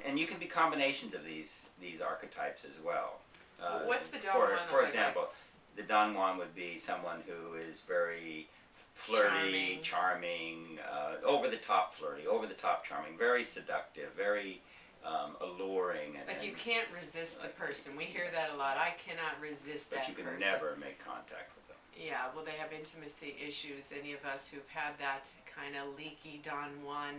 and you can be combinations of these archetypes as well. What's the Don Juan? For example, the Don Juan would be someone who is very flirty, charming, over the top flirty, over the top charming, very seductive, very alluring. Like you can't resist the person. We hear that a lot. I cannot resist that person. But you can never make contact with them. Yeah, well, they have intimacy issues. Any of us who've had that kind of leaky Don Juan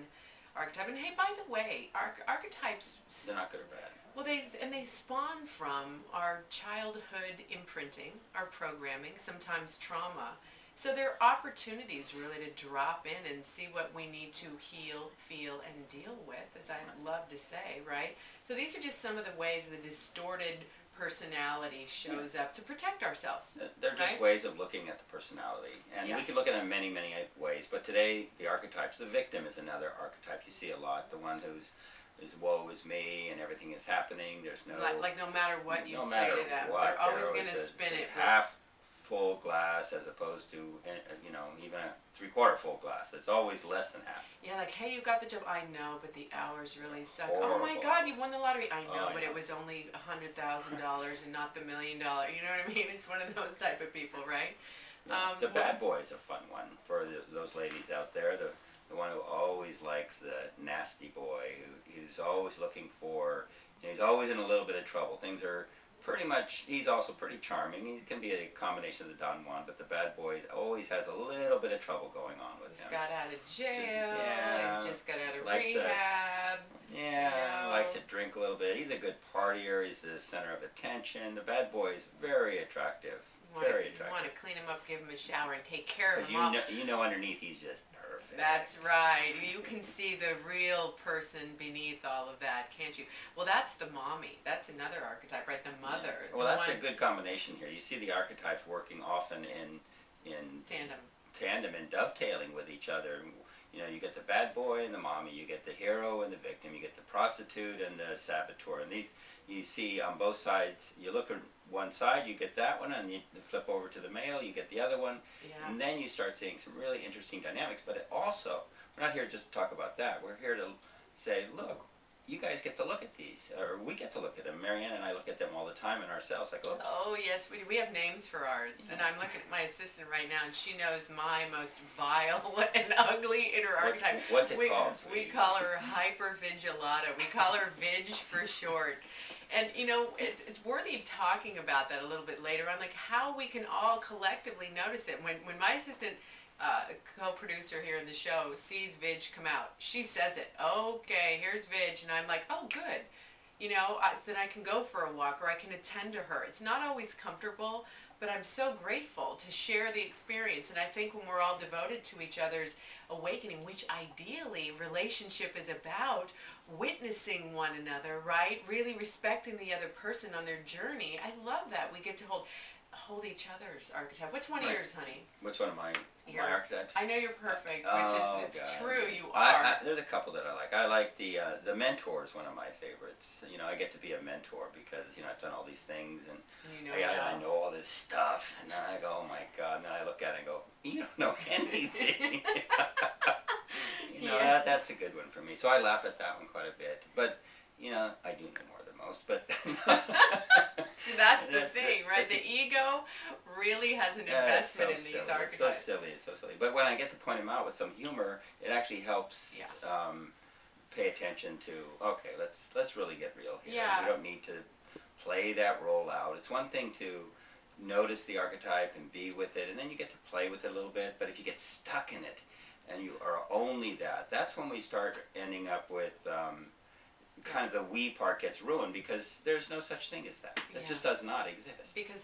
archetype. And hey, by the way, archetypes, they're not good or bad. Well, they spawn from our childhood imprinting, our programming, sometimes trauma. So there are opportunities really to drop in and see what we need to heal, feel, and deal with, as I love to say, right? So these are just some of the ways the distorted personality shows up to protect ourselves. They're just ways of looking at the personality. And we can look at it in many, many ways. But today, the archetypes, the victim is another archetype you see a lot. The one who's woe is me and everything is happening. There's no... Like no matter what you say to them, they're always going to spin it. Half full glass as opposed to, you know, even a 3/4 full glass. It's always less than half. Yeah, like, hey, you got the job. I know, but the hours really suck. Horrible. Oh my God, you won the lottery. I know, but it was only $100,000 and not the $1 million. You know what I mean? It's one of those type of people, right? Yeah. The bad boy is a fun one for those ladies out there. The one who always likes the nasty boy, who's always looking for, you know, he's always in a little bit of trouble. Things are pretty much, he's also pretty charming. He can be a combination of the Don Juan, but the bad boy always has a little bit of trouble going on with him. He's got out of jail. He's just got out of rehab. Likes to drink a little bit. He's a good partier. He's the center of attention. The bad boy is very attractive. Very attractive. You want to clean him up, give him a shower, and take care of him. You know underneath he's just perfect. That's right. You can see the real person beneath all of that, can't you? Well, that's the mommy. That's another archetype, right? The mother. Yeah. Well, that's a good combination here. You see the archetypes working often in tandem and dovetailing with each other. You know, you get the bad boy and the mommy, you get the hero and the victim, you get the prostitute and the saboteur. And these you see on both sides. You look at one side, you get that one, and you flip over to the male, you get the other one. Yeah. And then you start seeing some really interesting dynamics. But it also, we're not here just to talk about that. We're here to say, look, you guys get to look at these, or we get to look at them. Maryanne and I look at them all the time in ourselves, like, oops. Oh, yes, we have names for ours. Yeah. And I'm looking at my assistant right now, and she knows my most vile and ugly inner archetype. What's it called? We call her hypervigilata. We call her Vig for short. And, you know, it's worthy of talking about that a little bit later on, like how we can all collectively notice it. When my assistant, co-producer here in the show, sees Vig come out, she says it. Okay, here's Vig. And I'm like, oh, good. You know, then I can go for a walk or I can attend to her. It's not always comfortable, but I'm so grateful to share the experience. And I think when we're all devoted to each other's awakening, which ideally relationship is about, witnessing one another, right? Really respecting the other person on their journey. I love that. We get to hold each other's archetype. Which one of yours, honey? Which one of my archetypes? I know you're perfect, which is God. True, you are. There's a couple that I like. I like the mentor is one of my favorites. You know, I get to be a mentor because, you know, I've done all these things and I know all this stuff. And then I go, oh my God. And then I look at it and go, you don't know anything. You know, that's a good one for me. So I laugh at that one quite a bit. But, you know, I do know more than most. But See, that's the thing, right? The ego really has an investment in these archetypes. It's so silly. But when I get to point them out with some humor, it actually helps pay attention to, okay, let's really get real here. Yeah. We don't need to play that role out. It's one thing to notice the archetype and be with it, and then you get to play with it a little bit. But if you get stuck in it and you are only that, that's when we start ending up with kind of the we part gets ruined because there's no such thing as that. It just does not exist. Because